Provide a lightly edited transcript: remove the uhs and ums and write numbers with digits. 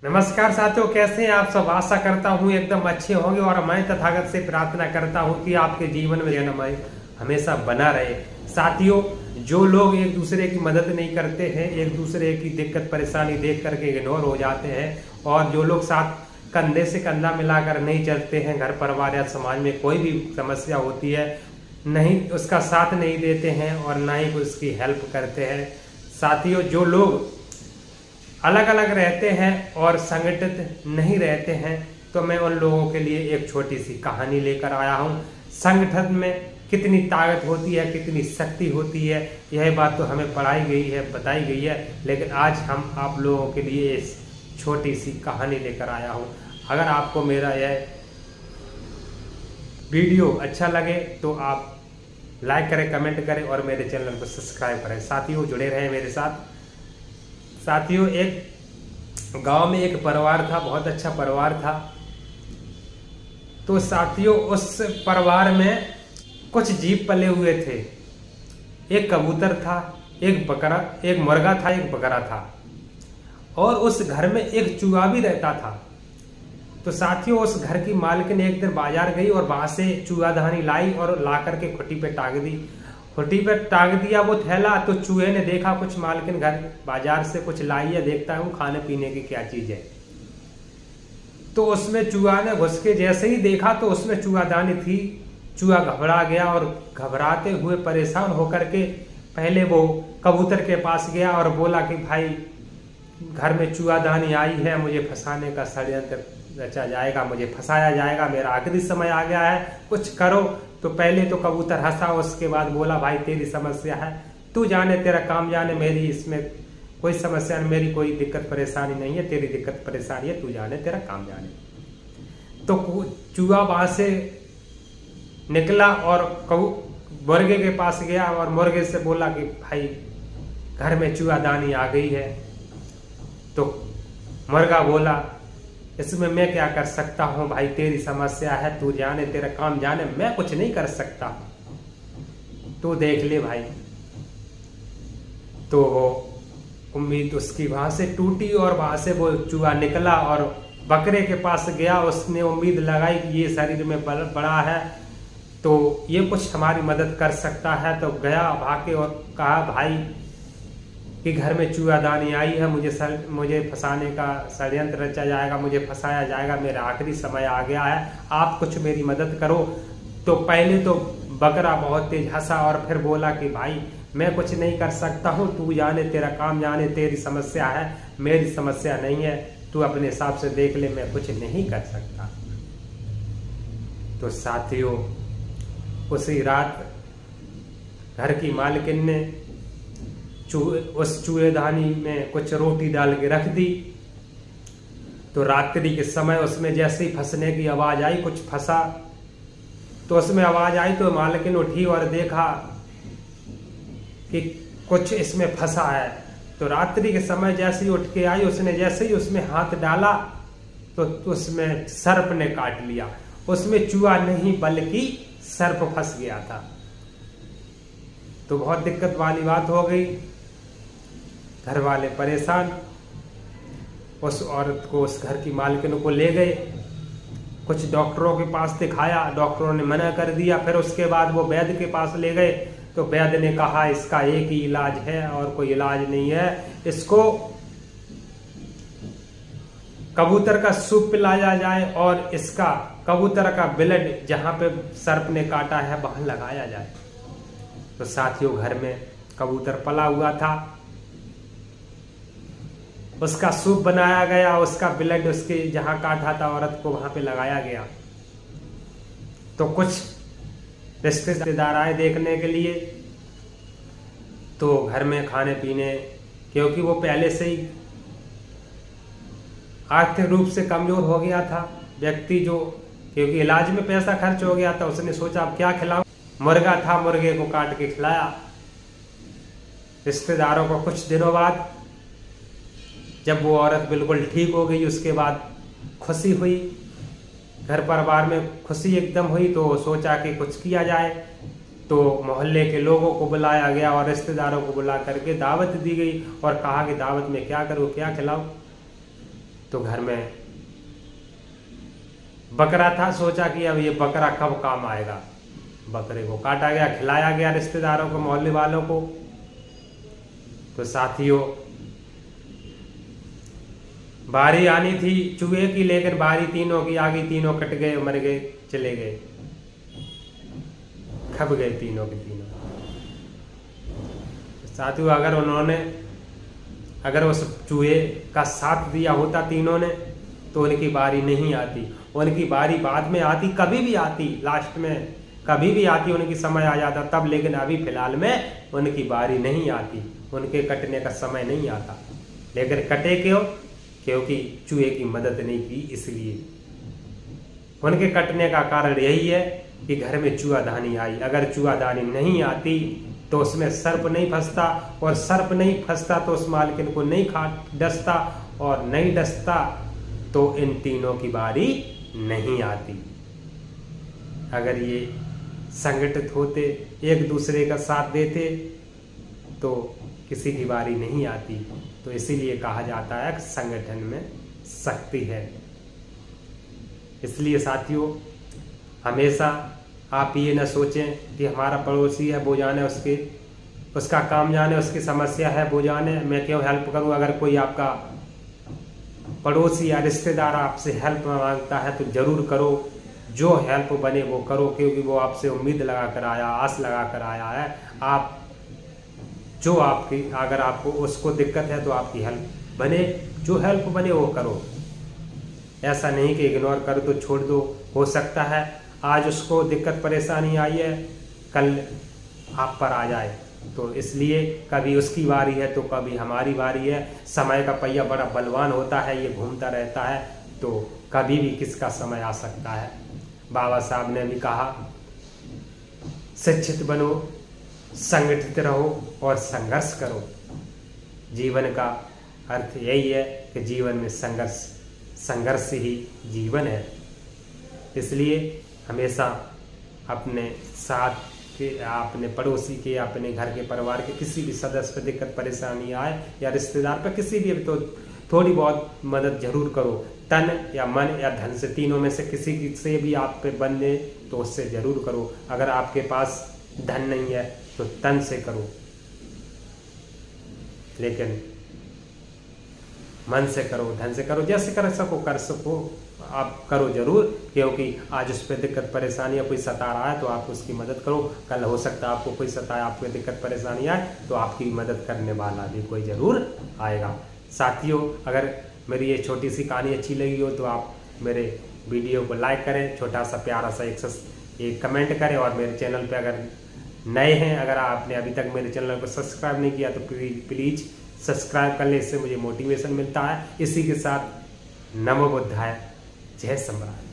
नमस्कार साथियों, कैसे हैं आप सब। आशा करता हूँ एकदम अच्छे होंगे और मैं तथागत से प्रार्थना करता हूँ कि आपके जीवन में जनमय हमेशा बना रहे। साथियों, जो लोग एक दूसरे की मदद नहीं करते हैं, एक दूसरे की दिक्कत परेशानी देख करके इग्नोर हो जाते हैं, और जो लोग साथ कंधे से कंधा मिलाकर नहीं चलते हैं, घर परिवार या समाज में कोई भी समस्या होती है, नहीं उसका साथ नहीं देते हैं और ना ही उसकी हेल्प करते हैं। साथियों, जो लोग अलग अलग रहते हैं और संगठित नहीं रहते हैं, तो मैं उन लोगों के लिए एक छोटी सी कहानी लेकर आया हूँ। संगठन में कितनी ताकत होती है, कितनी शक्ति होती है, यह बात तो हमें पढ़ाई गई है, बताई गई है, लेकिन आज हम आप लोगों के लिए इस छोटी सी कहानी लेकर आया हूँ। अगर आपको मेरा यह वीडियो अच्छा लगे तो आप लाइक करें, कमेंट करें और मेरे चैनल को सब्सक्राइब करें। साथियों, जुड़े रहें मेरे साथ। साथियों, एक गांव में एक परिवार था, बहुत अच्छा परिवार था। तो साथियों, उस परिवार में कुछ जीव पले हुए थे। एक कबूतर था, एक बकरा, एक मुर्गा था, एक बकरा था, और उस घर में एक चूहा भी रहता था। तो साथियों, उस घर की मालकिन एक दिन बाजार गई और वहां से चूहादानी लाई और ला करके खुट्टी पे टांग दी। खुट्टी पे टांग दिया वो थैला, तो चूहे ने देखा कुछ मालकिन घर बाजार से कुछ लाई है, देखता हूँ खाने पीने की क्या चीज है। तो उसमें चूहा ने घुस के जैसे ही देखा तो उसमें चूहादानी थी। चूहा घबरा गया और घबराते हुए परेशान होकर के पहले वो कबूतर के पास गया और बोला कि भाई, घर में चूहादानी आई है, मुझे फंसाने का षड्यंत्र रचा जाएगा, मुझे फंसाया जाएगा, मेरा आखिरी समय आ गया है, कुछ करो। तो पहले तो कबूतर हंसा, उसके बाद बोला भाई तेरी समस्या है, तू जाने, तेरा काम जाने, मेरी इसमें कोई समस्या नहीं, मेरी कोई दिक्कत परेशानी नहीं है, तेरी दिक्कत परेशानी है, तू जाने, तेरा काम जाने। तो चूहा वहां से निकला और मुर्गे के पास गया और मुर्गे से बोला कि भाई, घर में चूहादानी आ गई है। तो मुर्गा बोला, इसमें मैं क्या कर सकता हूं भाई, तेरी समस्या है, तू जाने, तेरा काम जाने, मैं कुछ नहीं कर सकता, तू देख ले भाई। तो वो उम्मीद उसकी वहां से टूटी और वहां से वो चूहा निकला और बकरे के पास गया। उसने उम्मीद लगाई कि ये शरीर में बड़ा है तो ये कुछ हमारी मदद कर सकता है। तो गया भागे और कहा भाई कि घर में चूहादानी आई है, मुझे फंसाने का षड्यंत्र रचा जाएगा, मुझे फंसाया जाएगा, मेरा आखिरी समय आ गया है, आप कुछ मेरी मदद करो। तो पहले तो बकरा बहुत तेज हंसा और फिर बोला कि भाई, मैं कुछ नहीं कर सकता हूँ, तू जाने, तेरा काम जाने, तेरी समस्या है, मेरी समस्या नहीं है, तू अपने हिसाब से देख ले, मैं कुछ नहीं कर सकता। तो साथियों, उसी रात घर की मालकिन ने उस चूहेदानी में कुछ रोटी डाल के रख दी। तो रात्रि के समय उसमें जैसे ही फंसने की आवाज आई, कुछ फंसा, तो उसमें आवाज आई तो मालकिन उठी और देखा कि कुछ इसमें फंसा है। तो रात्रि के समय जैसे ही उठ के आई, उसने जैसे ही उसमें हाथ डाला तो उसमें सर्प ने काट लिया। उसमें चूहा नहीं बल्कि सर्प फंस गया था। तो बहुत दिक्कत वाली बात हो गई, घर वाले परेशान। उस औरत को, उस घर की मालकिन को ले गए, कुछ डॉक्टरों के पास दिखाया, डॉक्टरों ने मना कर दिया। फिर उसके बाद वो वैद्य के पास ले गए, तो वैद्य ने कहा इसका एक ही इलाज है और कोई इलाज नहीं है, इसको कबूतर का सूप पिलाया जाए और इसका कबूतर का ब्लड जहां पे सर्प ने काटा है वहां लगाया जाए। तो साथियों, घर में कबूतर पला हुआ था, उसका सूप बनाया गया, उसका ब्लड उसके जहां काटा था औरत को वहां पे लगाया गया। तो कुछ रिश्तेदार आए देखने के लिए। तो घर में खाने पीने, क्योंकि वो पहले से ही आर्थिक रूप से कमजोर हो गया था व्यक्ति, जो क्योंकि इलाज में पैसा खर्च हो गया था, उसने सोचा अब क्या खिलाऊं। मुर्गा था, मुर्गे को काट के खिलाया रिश्तेदारों को। कुछ दिनों बाद जब वो औरत बिल्कुल ठीक हो गई, उसके बाद खुशी हुई, घर परिवार में खुशी एकदम हुई। तो सोचा कि कुछ किया जाए। तो मोहल्ले के लोगों को बुलाया गया और रिश्तेदारों को बुला करके दावत दी गई और कहा कि दावत में क्या करूं, क्या खिलाऊं। तो घर में बकरा था, सोचा कि अब ये बकरा कब काम आएगा। बकरे को काटा गया, खिलाया गया रिश्तेदारों को, मोहल्ले वालों को। तो साथियों, बारी आनी थी चूहे की, लेकिन बारी तीनों की आ गई। तीनों कट गए, मर गए, चले गए, खप गए तीनों के तीनों। साथियों, अगर उस चूहे का साथ दिया होता तीनों ने, तो उनकी बारी नहीं आती। उनकी बारी बाद में आती, कभी भी आती, लास्ट में कभी भी आती, उनकी समय आ जाता तब। लेकिन अभी फिलहाल में उनकी बारी नहीं आती, उनके कटने का समय नहीं आता। लेकिन कटे क्यों? क्योंकि चूहे की मदद नहीं की, इसलिए। उनके कटने का कारण यही है कि घर में चूहादानी आई। अगर चूहादानी नहीं आती तो उसमें सर्प नहीं फंसता, और सर्प नहीं फंसता तो उस मालकिन को नहीं डसता, और नहीं डसता तो इन तीनों की बारी नहीं आती। अगर ये संगठित होते, एक दूसरे का साथ देते, तो किसी की बारी नहीं आती। तो इसीलिए कहा जाता है कि संगठन में शक्ति है। इसलिए साथियों, हमेशा आप ये न सोचें कि हमारा पड़ोसी है, वो जाने उसका काम जाने, उसकी समस्या है वो जाने, मैं क्यों हेल्प करूं। अगर कोई आपका पड़ोसी या रिश्तेदार आपसे हेल्प मांगता है तो जरूर करो, जो हेल्प बने वो करो, क्योंकि वो आपसे उम्मीद लगा कर आया, आस लगा कर आया है। आप जो आपकी, अगर आपको उसको दिक्कत है तो आपकी हेल्प बने, जो हेल्प बने वो करो। ऐसा नहीं कि इग्नोर कर दो, छोड़ दो। हो सकता है आज उसको दिक्कत परेशानी आई है, कल आप पर आ जाए। तो इसलिए कभी उसकी बारी है तो कभी हमारी बारी है। समय का पहिया बड़ा बलवान होता है, ये घूमता रहता है, तो कभी भी किसका समय आ सकता है। बाबा साहब ने भी कहा, शिक्षित बनो, संगठित रहो और संघर्ष करो। जीवन का अर्थ यही है कि जीवन में संघर्ष ही जीवन है। इसलिए हमेशा अपने साथ के, अपने पड़ोसी के, अपने घर के परिवार के किसी भी सदस्य पर दिक्कत परेशानी आए, या रिश्तेदार पर किसी भी, तो थोड़ी बहुत मदद जरूर करो। तन या मन या धन से, तीनों में से किसी से भी आप पे बने तो उससे जरूर करो। अगर आपके पास धन नहीं है तो तन से करो, लेकिन मन से करो, धन से करो, जैसे कर सको आप करो जरूर। क्योंकि आज उस पर दिक्कत परेशानी या कोई सता रहा है तो आप उसकी मदद करो। कल हो सकता है आपको कोई सताए, आपको दिक्कत परेशानी आए तो आपकी मदद करने वाला भी कोई जरूर आएगा। साथियों, अगर मेरी ये छोटी सी कहानी अच्छी लगी हो तो आप मेरे वीडियो को लाइक करें, छोटा सा प्यारा सा एक कमेंट करें, और मेरे चैनल पे अगर नए हैं, अगर आपने अभी तक मेरे चैनल को सब्सक्राइब नहीं किया तो प्लीज़ सब्सक्राइब कर ले, इससे मुझे मोटिवेशन मिलता है। इसी के साथ नमो बुद्धाय, जय सम्राट।